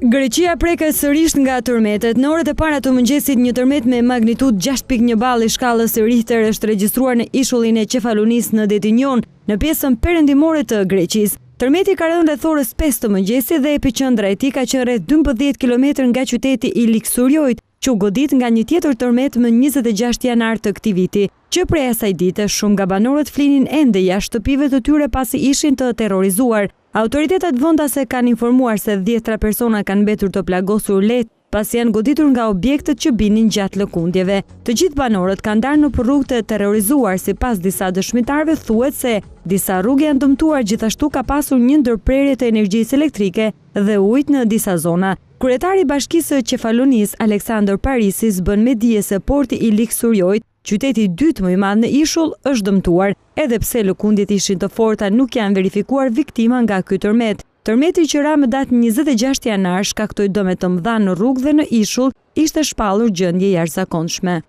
Greqia preket sërish nga tërmetet. Në orët e para të mëngjesit, një tërmet me magnitudë 6.1 balli shkallës Richter është regjistruar në ishullin e Kefalonis në detin Jon, në pjesën perëndimore të Greqisë. Tërmeti ka rënë rreth orës 5 të mëngjesit dhe epicendra e tij ka qenë rreth 12 kilometër nga qyteti i Liksuriojt, që u godit nga një tjetër tërmet më 26 janar të këtij viti, që prej asaj dite shumë nga banorët flinin ende jashtë shtëpive të tyre pasi ishin të terrorizuar. Autoritetet vendase kanë informuar se 10 persona kanë mbetur të plagosur lehtë pasi janë goditur nga objektet që binin gjatë lëkundjeve. Të gjithë banorët kanë dalë në rrugë të terrorizuar, sipas disa dëshmitarëve thuhet se disa rrugë janë dëmtuar, gjithashtu ka pasur një ndërprerje të energjisë elektrike dhe ujit në disa zona. Kryetari i Bashkisë së Kefalonis, Aleksandër Parisis, bën me dije se porti i Liksuriojt, qyteti i dytë më i madh në ishull, është dëmtuar, edhe pse lëkundjet ishin të forta, nuk janë verifikuar viktima nga ky tërmet. Tërmeti që ra më datë 26 janar shkaktoi dëme të mëdha në rrugë dhe në ishull, ishte shpallur gjendje jashtëzakonshme.